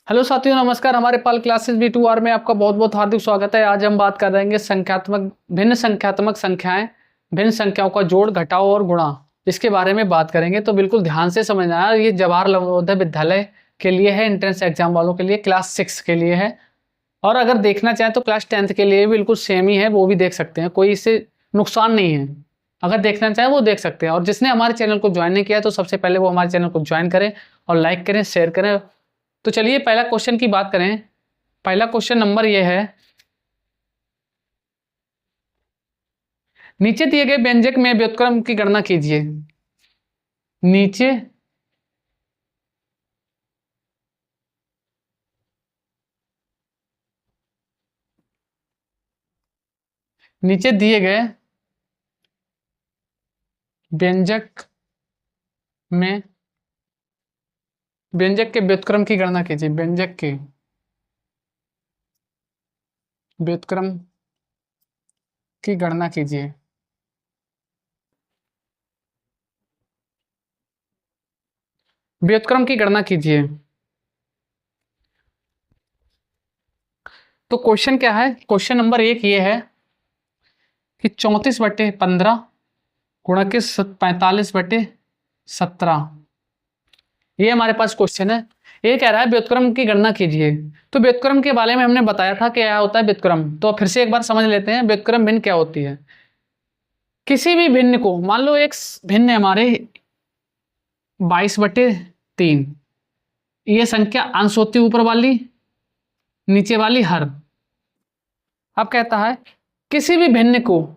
Hello साथियों, नमस्कार। हमारे पाल क्लासेस V2R में आपका बहुत बहुत हार्दिक स्वागत है। आज हम बात कर रहे हैं भिन्न संख्यात्मक संख्याएं, भिन्न संख्याओं का जोड़, घटाव और गुणा, इसके बारे में बात करेंगे। तो बिल्कुल ध्यान से समझना है। ये जवाहर नवोदय विद्यालय के लिए है, एंट्रेंस एग्जाम वालों के लिए, क्लास 6 के लिए है। और अगर देखना चाहें तो क्लास 10th के लिए बिल्कुल सेम ही है, वो भी देख सकते हैं, कोई इससे नुकसान नहीं है। अगर देखना चाहें वो देख सकते हैं। और जिसने हमारे चैनल को ज्वाइन नहीं किया तो सबसे पहले वो हमारे चैनल को ज्वाइन करें और लाइक करें, शेयर करें। तो चलिए पहला क्वेश्चन की बात करें। पहला क्वेश्चन नंबर ये है, नीचे दिए गए व्यंजक में व्युत्क्रम की गणना कीजिए। नीचे नीचे दिए गए व्यंजक में व्यंजक के व्युत्क्रम की गणना कीजिए। व्यंजक के व्युत्क्रम की गणना कीजिए। व्युत्क्रम की गणना कीजिए। तो क्वेश्चन क्या है? क्वेश्चन नंबर 1 ये है कि 34/15 गुणा के 45/17, ये हमारे पास क्वेश्चन है। ये कह रहा है व्युत्क्रम की गणना कीजिए। तो व्युत्क्रम के बारे में हमने बताया था क्या होता है व्युत्क्रम। तो फिर से एक बार समझ लेते हैं व्युत्क्रम भिन्न क्या होती है। किसी भी भिन्न को, मान लो एक भिन्न है हमारे 22/3, ये संख्या अंश होती है ऊपर वाली, नीचे वाली हर। अब कहता है किसी भी भिन्न को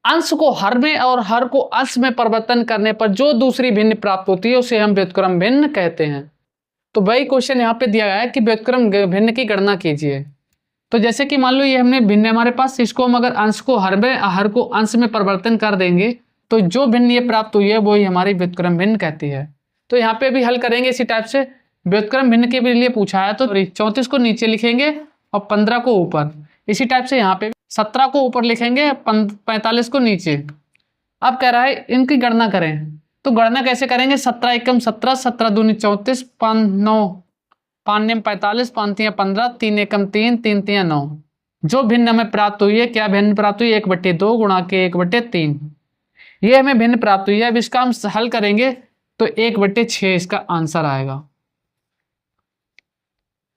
अंश को हर में और हर को अंश में परिवर्तन करने पर जो दूसरी भिन्न प्राप्त होती है उसे हम व्युत्क्रम भिन्न कहते हैं। तो वही क्वेश्चन यहाँ पे दिया गया है कि व्युत्क्रम भिन्न की गणना कीजिए। तो जैसे कि मान लो ये हमने भिन्न हमारे पास, इसको हम अगर अंश को हर में, हर को अंश में परिवर्तन कर देंगे तो जो भिन्न ये प्राप्त हुई है वही हमारी व्युत्क्रम भिन्न कहती है। तो यहाँ पे भी हल करेंगे इसी टाइप से। व्युत्क्रम भिन्न के लिए पूछा है तो 34 को नीचे लिखेंगे और 15 को ऊपर। इसी टाइप से यहाँ पे 17 को ऊपर लिखेंगे, 45 को नीचे। अब कह रहा है इनकी गणना करें। तो गणना कैसे करेंगे? 17 एकम 17, 17 दूनी 34, 5 9, 5 नेम 45, 5 तियां 15, 3 एकम 3, 3 तियां 9। जो भिन्न हमें प्राप्त हुई है, क्या भिन्न प्राप्त हुई है? 1/2 गुणा के 1/3, ये हमें भिन्न प्राप्त हुई है। अब इसका हम हल करेंगे तो 1/6 इसका आंसर आएगा।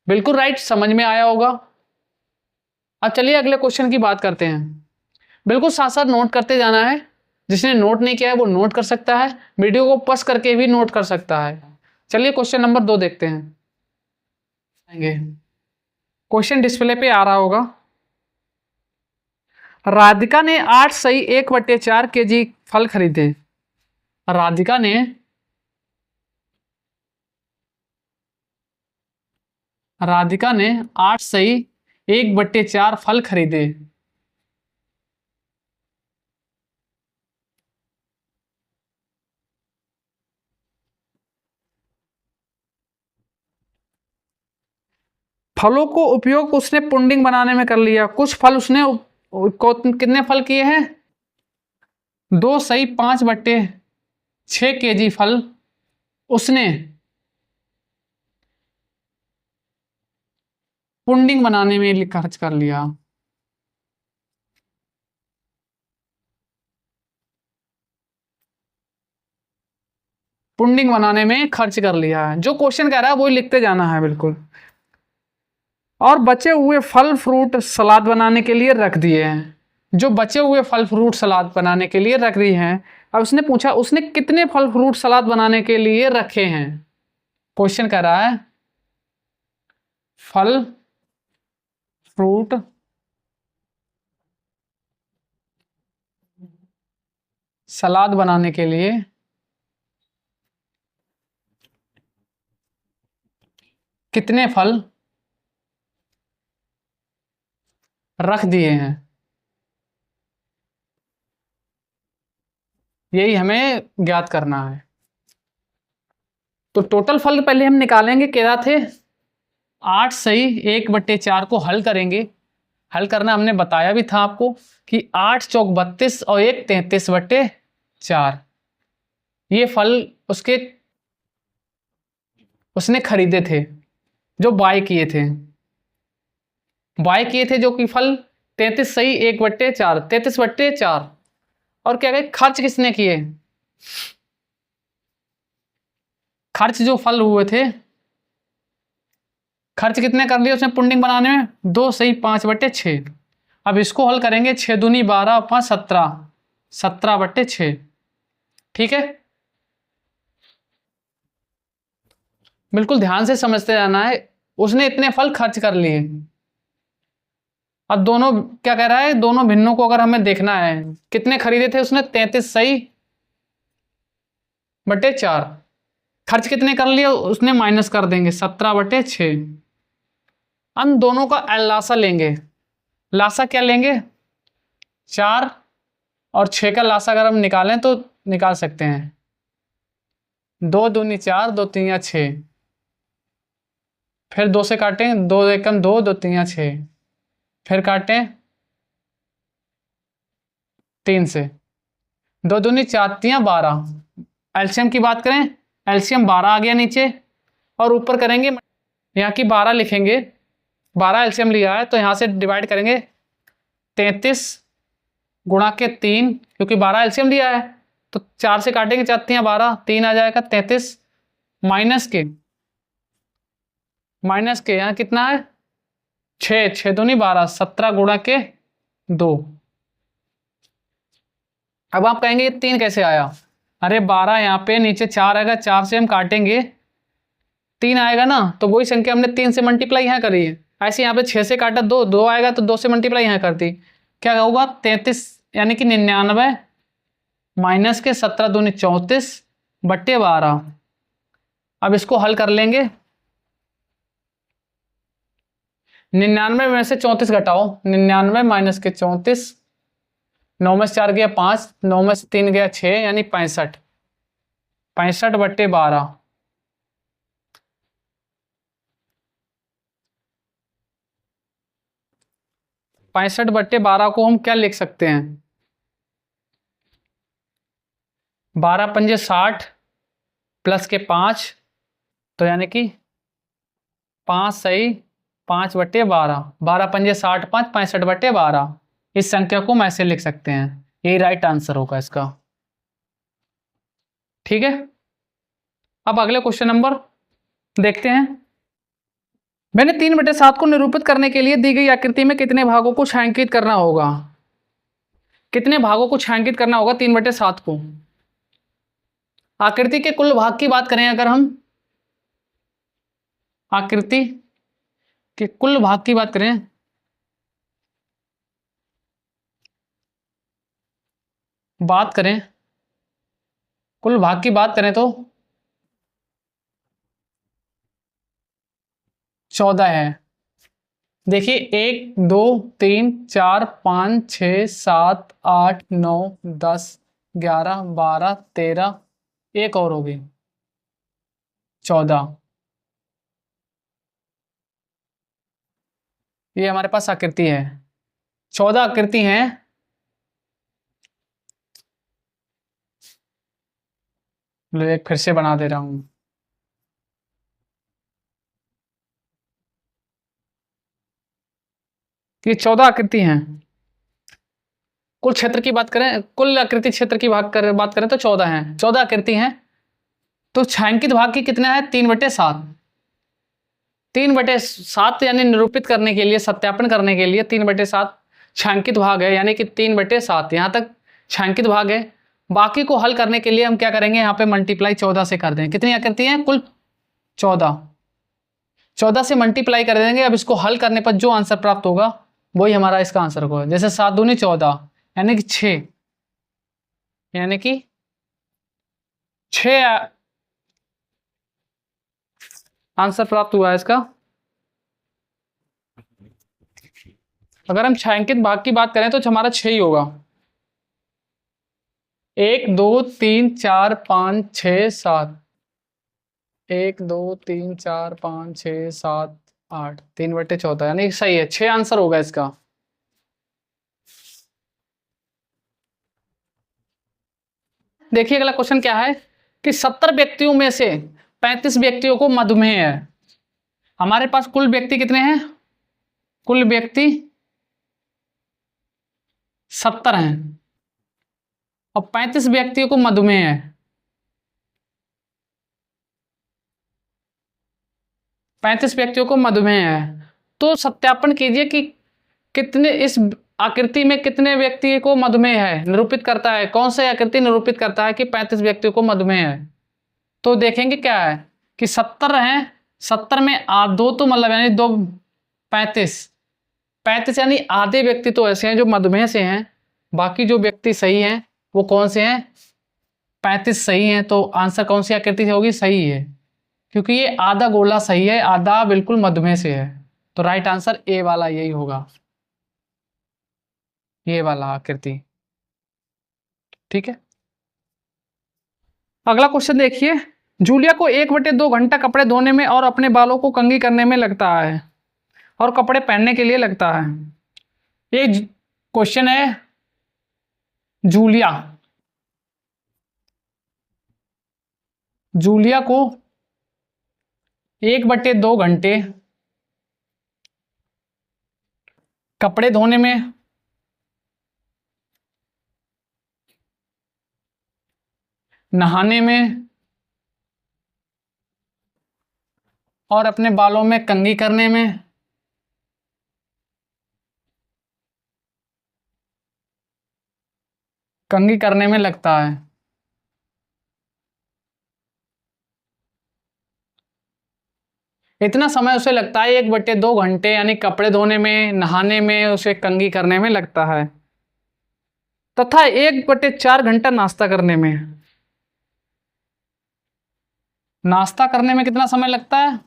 बिल्कुल राइट, समझ में आया होगा। अब चलिए अगले क्वेश्चन की बात करते हैं। बिल्कुल साथ साथ नोट करते जाना है। जिसने नोट नहीं किया है वो नोट कर सकता है, वीडियो को पॉज करके भी नोट कर सकता है। चलिए क्वेश्चन नंबर 2 देखते हैं। क्वेश्चन डिस्प्ले पे आ रहा होगा। राधिका ने 8 सही 1/4 kg फल खरीदे। राधिका ने 8 सही 1/4 फल खरीदे। फलों को उपयोग उसने पुडिंग बनाने में कर लिया। कुछ फल उसने कितने फल किए हैं? 2 सही 5/6 kg फल उसने पुडिंग बनाने में खर्च कर लिया। पुडिंग बनाने में खर्च कर लिया है। जो क्वेश्चन कह रहा है वही लिखते जाना है बिल्कुल। और बचे हुए फल फ्रूट सलाद बनाने के लिए रख दिए हैं। जो बचे हुए फल फ्रूट सलाद बनाने के लिए रख दिए हैं। अब उसने पूछा उसने कितने फल फ्रूट सलाद बनाने के लिए रखे हैं। क्वेश्चन कह रहा है फल फ्रूट सलाद बनाने के लिए कितने फल रख दिए हैं। यही हमें ज्ञात करना है। तो टोटल फल पहले हम निकालेंगे। क्या थे? 8 सही 1/4 को हल करेंगे। हल करना हमने बताया भी था आपको कि 8 चौक 32 और 1 33/4। ये फल उसने खरीदे थे। जो बाय किए थे, जो कि फल 33 सही 1/4, 33/4। और क्या कहे, खर्च किसने किए, खर्च जो फल हुए थे, खर्च कितने कर लिए उसने पुडिंग बनाने में, 2 सही 5/6। अब इसको हल करेंगे, 6 दूनी 12, 5 17, 17/6। ठीक है, बिल्कुल ध्यान से समझते रहना है। उसने इतने फल खर्च कर लिए। अब दोनों क्या कह रहा है, दोनों भिन्नों को अगर हमें देखना है, कितने खरीदे थे उसने, 33 सही बटे 4। खर्च कितने कर लिए उसने, माइनस कर देंगे 17/6। हम दोनों का लासा लेंगे। लासा क्या लेंगे, 4 और 6 का लासा अगर हम निकालें तो निकाल सकते हैं, 2 दूनी 4, 2 3 6। फिर 2 से काटें, 2 एकम 2, 2 3 6। फिर काटें 3 से, 2 दूनी 4 3 12। एलसीएम की बात करें, एलसीएम 12 आ गया नीचे, और ऊपर करेंगे, यहाँ की 12 लिखेंगे, 12 एलसीएम लिया है तो यहाँ से डिवाइड करेंगे, 33 गुणा के 3, क्योंकि 12 एलसीएम लिया है तो 4 से काटेंगे, 4 3 12, 3 आ जाएगा, 33 माइनस के यहाँ कितना है, 6, 6 दूनी 12, 17 गुणा के 2। अब आप कहेंगे ये 3 कैसे आया, अरे 12 यहाँ पे नीचे 4 आएगा, 4 से हम काटेंगे 3 आएगा ना, तो वही संख्या हमने 3 से मल्टीप्लाई यहाँ करी है। ऐसे यहाँ पे 6 से काटा 2, 2 आएगा तो 2 से मल्टीप्लाई यहाँ कर दी, क्या होगा 33 यानी कि 99 माइनस के 17 दूनी 34/12। अब इसको हल कर लेंगे, 99 में से 34 घटाओ, 99 माइनस के 34, 9 में से 4 गया 5, 9 में से 3 गया 6, यानी 65, 65/12। पैंसठ बट्टे 12 को हम क्या लिख सकते हैं, 12 पंजे 60 प्लस के 5, तो यानी कि 5 सही 5/12, 12 पंजे 60 5, 65/12। इस संख्या को हम ऐसे लिख सकते हैं, यही राइट आंसर होगा इसका। ठीक है, अब अगले क्वेश्चन नंबर देखते हैं। मैंने 3/7 को निरूपित करने के लिए दी गई आकृति में कितने भागों को छायांकित करना होगा, कितने भागों को छायांकित करना होगा 3/7 को। आकृति के कुल भाग की बात करें, अगर हम आकृति के कुल भाग की बात करें, कुल भाग की बात करें तो 14 है। देखिए 1 2 3 4 5 6 7 8 9 10 11 12 13, एक और होगी 14। ये हमारे पास आकृति है, 14 आकृति हैं। एक फिर से बना दे रहा हूं, ये 14 आकृति हैं। कुल क्षेत्र की बात करें, कुल आकृति क्षेत्र की बात करें तो 14 हैं, 14 आकृति हैं। तो छायांकित भाग की कितना है, 3/7। 3/7 यानी निरूपित करने के लिए, सत्यापन करने के लिए 3/7 छायांकित भाग है, यानी कि 3/7 यहाँ तक छायांकित भाग है। बाकी को हल करने के लिए हम क्या करेंगे, यहाँ पे मल्टीप्लाई 14 से कर देंगे। कितनी आकृति हैं, कुल 14, 14 से मल्टीप्लाई कर देंगे। अब इसको हल करने पर जो आंसर प्राप्त होगा वही हमारा इसका आंसर होगा। जैसे 7 दूनी 14 यानी कि 6, यानी कि 6 आंसर प्राप्त हुआ है इसका। अगर हम छायांकित भाग की बात करें तो हमारा 6 ही होगा। 1 2 3 4 5 6 7, 1 2 3 4 5 6 7 8, 3/14 यानी सही है, 6 आंसर होगा इसका। देखिए अगला क्वेश्चन क्या है कि 70 व्यक्तियों में से 35 व्यक्तियों को मधुमेह है। हमारे पास कुल व्यक्ति कितने हैं? कुल व्यक्ति 70 हैं और 35 व्यक्तियों को मधुमेह है। 35 व्यक्तियों को मधुमेह है। तो सत्यापन कीजिए कि कितने इस आकृति में कितने व्यक्ति को मधुमेह है, निरूपित करता है। कौन सा आकृति निरूपित करता है कि 35 व्यक्तियों को मधुमेह है? तो देखेंगे क्या है कि 70 हैं, 70 में दो तो मतलब यानी दो 35 यानी आधे व्यक्ति तो ऐसे हैं जो मधुमेह से हैं, बाकी जो व्यक्ति सही हैं वो कौन से हैं? 35 सही हैं। तो आंसर कौन सी आकृति से होगी? सही है, क्योंकि ये आधा गोला सही है, आधा बिल्कुल मधुमेह से है। तो राइट आंसर ए वाला यही होगा, ये वाला आकृति। ठीक है, अगला क्वेश्चन देखिए। जूलिया को 1/2 घंटा कपड़े धोने में और अपने बालों को कंघी करने में लगता है और कपड़े पहनने के लिए लगता है। ये क्वेश्चन है जूलिया को 1/2 घंटे कपड़े धोने में, नहाने में और अपने बालों में कंघी करने में लगता है। इतना समय उसे लगता है 1/2 घंटे, यानी कपड़े धोने में, नहाने में, उसे कंघी करने में लगता है, तथा 1/4 घंटा नाश्ता करने में। नाश्ता करने में कितना समय लगता है?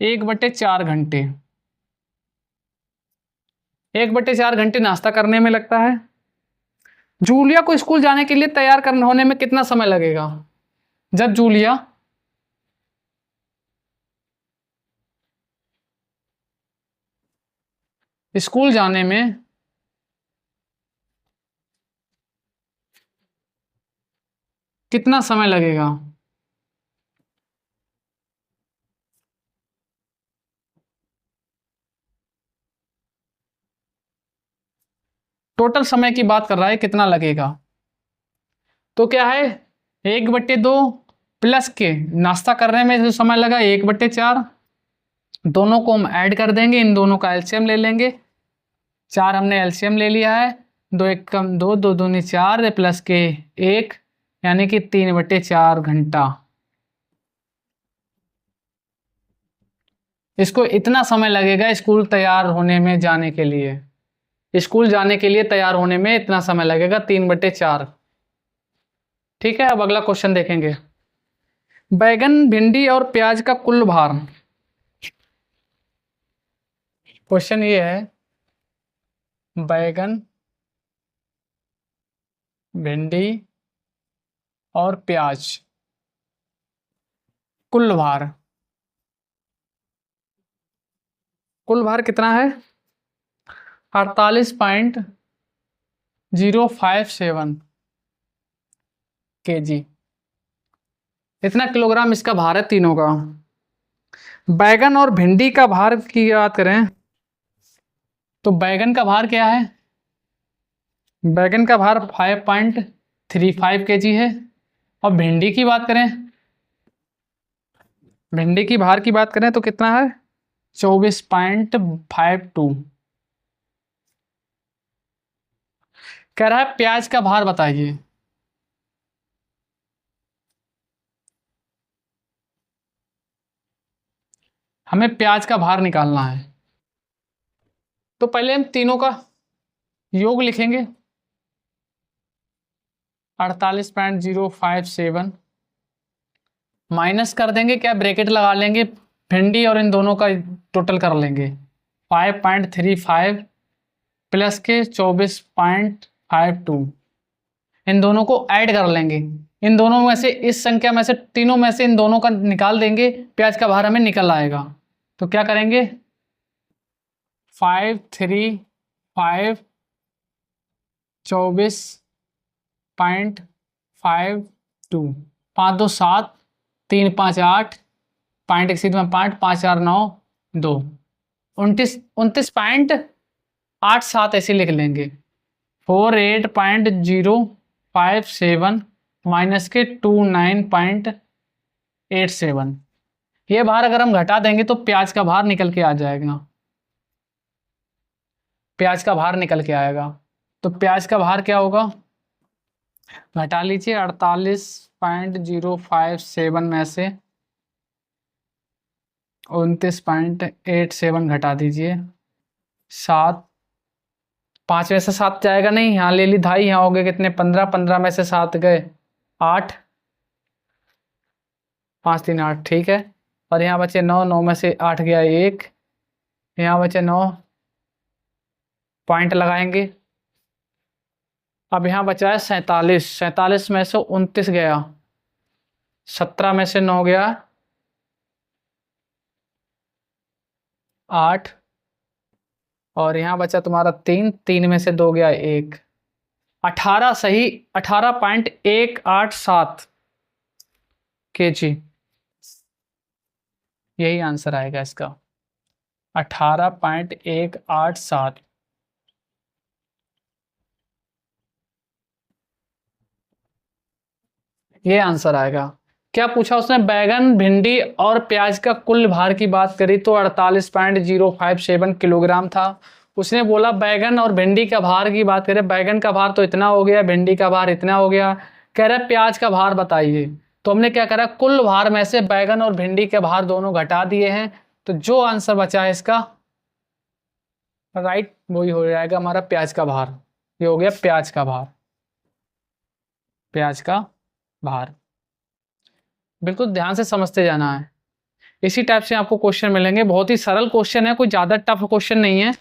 1/4 घंटे। 1/4 घंटे नाश्ता करने में लगता है। जूलिया को स्कूल जाने के लिए तैयार करने होने में कितना समय लगेगा? जब जूलिया स्कूल जाने में कितना समय लगेगा? टोटल समय की बात कर रहा है, कितना लगेगा। तो क्या है, 1/2 प्लस के नाश्ता करने में जो समय लगा 1/4, दोनों को हम ऐड कर देंगे, इन दोनों का एलसीएम ले लेंगे। 4 हमने एलसीएम ले लिया है, 2 1 कम 2, 2 दूनी 4 प्लस के 1, यानी कि 3/4 घंटा। इसको इतना समय लगेगा स्कूल तैयार होने में, जाने के लिए, स्कूल जाने के लिए तैयार होने में इतना समय लगेगा, 3/4। ठीक है, अब अगला क्वेश्चन देखेंगे। बैगन, भिंडी और प्याज का कुल भार। क्वेश्चन ये है, बैगन, भिंडी और प्याज कुल भार, कुल भार कितना है? 48.057 kg। इतना किलोग्राम इसका भार है तीनों का। बैगन और भिंडी का भार की बात करें तो बैगन का भार क्या है? बैगन का भार 5.35 kg है। और भिंडी की बात करें, भिंडी की भार की बात करें तो कितना है? 24.52। कह रहा है प्याज का भार बताइए। हमें प्याज का भार निकालना है, तो पहले हम तीनों का योग लिखेंगे। 48.057 माइनस कर देंगे, क्या ब्रैकेट लगा लेंगे, भिंडी और इन दोनों का टोटल कर लेंगे। 5.35 प्लस के 24.52, इन दोनों को ऐड कर लेंगे। इन दोनों में से, इस संख्या में से, तीनों में से इन दोनों का निकाल देंगे, प्याज का भार हमें निकल आएगा। तो क्या करेंगे? 535 24.52, 5 2 7, 3 5 8, पॉइंट एक्सीड में 5, 5 4 9 2, 29.87 ऐसे लिख लेंगे। 48.057 माइनस के 29.87, ये भार अगर हम घटा देंगे तो प्याज का भार निकल के आ जाएगा। प्याज का भार निकल के आएगा। तो प्याज का भार क्या होगा, घटा लीजिए 48.057 में से 29.87 घटा दीजिए। 7, 5 में से 7 जाएगा नहीं, यहाँ ले ली धाई, यहाँ हो गए कितने 15, 15 में से 7 गए 8, 5 3 8, ठीक है। और यहाँ बचे 9, 9 में से 8 गया 1, यहाँ बचे 9, पॉइंट लगाएंगे। अब यहाँ बचा है 47, 47 में से 29 गया, 17 में से 9 गया 8, और यहाँ बचा तुम्हारा 3, 3 में से 2 गया 1, 18 सही, 18.187 kg, यही आंसर आएगा इसका, 18.187। ये आंसर आएगा। क्या पूछा उसने, बैगन, भिंडी और प्याज का कुल भार की बात करी तो 48.057 किलोग्राम था। उसने बोला बैगन और भिंडी का भार की बात करें, बैगन का भार तो इतना हो गया, भिंडी का भार इतना हो गया, कह रहा है प्याज का भार बताइए। तो हमने क्या करा, कुल भार में से बैगन और भिंडी के भार दोनों घटा दिए हैं, तो जो आंसर बचा है इसका राइट वही हो जाएगा हमारा प्याज का भार। ये हो गया प्याज का भार, प्याज का भार। बिल्कुल ध्यान से समझते जाना है। इसी टाइप से आपको क्वेश्चन मिलेंगे, बहुत ही सरल क्वेश्चन है, कोई ज़्यादा टफ क्वेश्चन नहीं है।